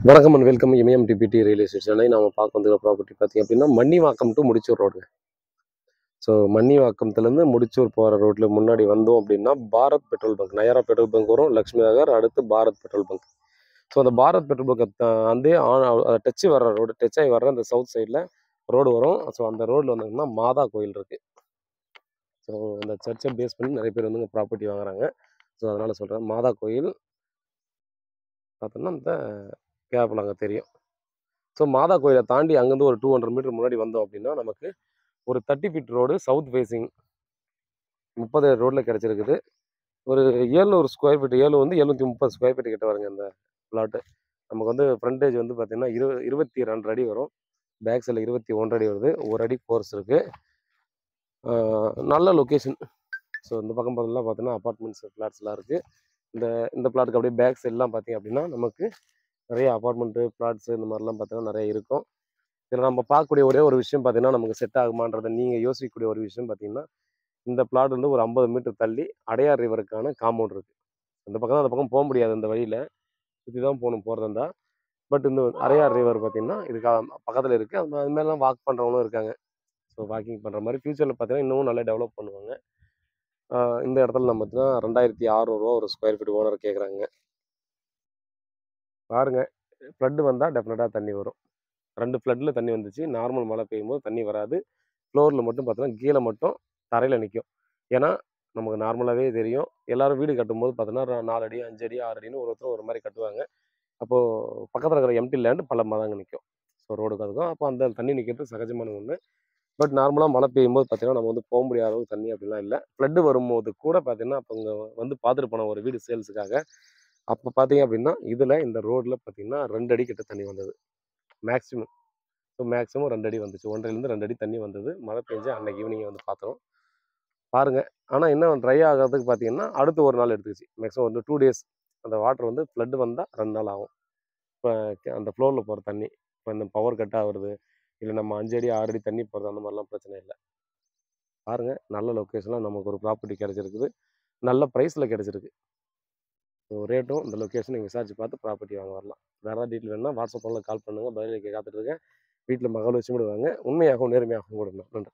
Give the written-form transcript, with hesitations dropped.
வணக்கம் and welcome Imayam DBT real estate Chennai. நாம பார்க்க வந்துருக்க ப்ராப்பர்ட்டி பார்த்தீங்க அப்படின்னா மன்னிவாக்கம் டு முடிச்சூர் ரோடுங்க. ஸோ மன்னிவாக்கத்துலேருந்து முடிச்சூர் போகிற ரோட்டில் முன்னாடி வந்தோம் அப்படின்னா Bharat petrol bunk, Nayara petrol bunk வரும், லக்ஷ்மி நகர், அடுத்து பாரத் பெட்ரோல் பங்க். ஸோ அந்த பாரத் பெட்ரோல் பங்க் அதே டச்சு வர்ற ரோடு, டச் ஆகி வர்ற அந்த சவுத் சைடில் ரோடு வரும். ஸோ அந்த ரோடில் வந்தீங்கன்னா மாதா கோயில் இருக்குது. ஸோ அந்த சர்ச்சை பேஸ் பண்ணி நிறைய பேர் வந்து ப்ராப்பர்ட்டி வாங்குறாங்க. ஸோ அதனால் சொல்கிறேன், மாதா கோயில் பார்த்தோன்னா அந்த கேப்பில் அங்கே தெரியும். ஸோ மாதா கோயிலை தாண்டி அங்கேருந்து ஒரு 200 மீட்டர் முன்னாடி வந்தோம் அப்படின்னா நமக்கு ஒரு 30 ஃபீட் ரோடு சவுத் ஃபேஸிங் 30 ரோடில் கிடச்சிருக்குது. ஒரு 700 ஸ்கொயர் ஃபீட், 7 வந்து 730 ஸ்கொயர் ஃபீட் கிட்ட வருங்க இந்த பிளாட்டு. நமக்கு வந்து ஃப்ரண்டேஜ் வந்து பார்த்தீங்கன்னா 22 அடி வரும், பேக் சைடில் 21 அடி வருது, ஒரு அடி கோர்ஸ் இருக்குது. நல்ல லொக்கேஷன். ஸோ இந்த பக்கம் பார்த்தீங்கன்னா அப்பார்ட்மெண்ட்ஸ் ஃப்ளாட்ஸ்லாம் இருக்குது. இந்த இந்த பிளாட்டுக்கு அப்படியே பேக் சைட்லாம் பார்த்தீங்க அப்படின்னா நமக்கு நிறைய அப்பார்ட்மெண்ட்டு பிளாட்ஸு இந்த மாதிரிலாம் பார்த்தீங்கன்னா நிறைய இருக்கும். இதில் நம்ம பார்க்கக்கூடிய ஒரே ஒரு விஷயம் பார்த்தீங்கன்னா நமக்கு செட் ஆகுமான்றதை நீங்கள் யோசிக்கக்கூடிய ஒரு விஷயம் பார்த்தீங்கன்னா, இந்த பிளாட் வந்து ஒரு 50 மீட்டர் தள்ளி அடையார் ரிவருக்கான காம்பவுண்ட் இருக்குது. அந்த பக்கம் தான், அந்த பக்கம் போக முடியாது, அந்த வழியில் சுற்றி தான் போகணும் போகிறதா இருந்தால். பட் இந்த அடையார் ரிவர் பார்த்தீங்கன்னா இதுக்கு பக்கத்தில் இருக்குது. அது மாதிரிலாம் வாக் பண்ணுறவங்களும் இருக்காங்க. ஸோ வாக்கிங் பண்ணுற மாதிரி ஃப்யூச்சரில் பார்த்தீங்கன்னா இன்னமும் நல்லா டெவலப் பண்ணுவாங்க. இந்த இடத்துல நம்ம பார்த்தீங்கன்னா 2600 ஒரு ஸ்கொயர் ஃபீட் ஓனர் கேட்குறாங்க. பாருங்கள், ஃப்ளட்டு வந்தால் டெஃபினட்டாக தண்ணி வரும். 2 ஃப்ளட்டில் தண்ணி வந்துச்சு. நார்மல் மழை பெய்யும்போது தண்ணி வராது. ஃப்ளோரில் மட்டும் பார்த்தோன்னா கீழே மட்டும் தரையில் நிற்கும். ஏன்னா நமக்கு நார்மலாகவே தெரியும், எல்லோரும் வீடு கட்டும்போது பார்த்தோன்னா 4 அடி 5 அடி 6 அடின்னு ஒருத்தர் ஒரு மாதிரி கட்டுவாங்க. அப்போது பக்கத்தில் இருக்கிற எம்டி லேண்டு பள்ளமாக தாங்க நிற்கும். ஸோ ரோடுக்கு அதுக்கும் அப்போ அந்த தண்ணி நிற்கிறது சகஜமான ஒன்று. பட் நார்மலாக மழை பெய்யும்போது பார்த்தீங்கன்னா நம்ம வந்து போக முடியாத அளவுக்கு தண்ணி அப்படிலாம் இல்லை. ஃப்ளட்டு வரும்போது கூட பார்த்தீங்கன்னா அப்போ இங்கே வந்து பார்த்துட்டு போனோம் ஒரு வீடு சேல்ஸுக்காக. அப்போ பார்த்தீங்க அப்படின்னா இதில் இந்த ரோட்டில் பார்த்தீங்கன்னா 2 அடி கிட்ட தண்ணி வந்தது மேக்ஸிமம். ஸோ மேக்ஸிமம் 2 அடி வந்துச்சு. 1.5லேருந்து 2 அடி தண்ணி வந்தது. மழை பெஞ்சு அன்னைக்கு ஈவினிங் வந்து பார்த்தோம். பாருங்கள், ஆனால் இன்னும் ட்ரை ஆகிறதுக்கு பார்த்தீங்கன்னா அடுத்து ஒரு நாள் எடுத்துக்கிச்சு. மேக்ஸிமம் வந்து 2 டேஸ். அந்த வாட்டர் வந்து ஃப்ளட் வந்தால் 2 நாள் ஆகும். இப்போ அந்த ஃப்ளோரில் போகிற தண்ணி, இப்போ இந்த பவர் கட் ஆகுறது, இல்லை நம்ம 5 அடி 6 அடி தண்ணி போகிறது, அந்த மாதிரிலாம் பிரச்சனை இல்லை. பாருங்கள், நல்ல லொக்கேஷனில் நமக்கு ஒரு ப்ராப்பர்ட்டி கிடச்சிருக்குது. நல்ல ப்ரைஸில் கிடச்சிருக்கு. ஸோ ரேட்டும் இந்த லொக்கேஷன் நீங்கள் விசாரிச்சு பார்த்து ப்ராப்பர்ட்டி வாங்க வரலாம். வேறு டீட்டெயில் வேணுன்னா வாட்ஸ்அப் கால் பண்ணுங்கள். பதிலளிக்க காத்துட்ருக்கேன். வீட்டில் மகாலட்சுமி வாங்க, உண்மையாகவும் நேர்மையாகவும் கொடுங்க. நன்றி.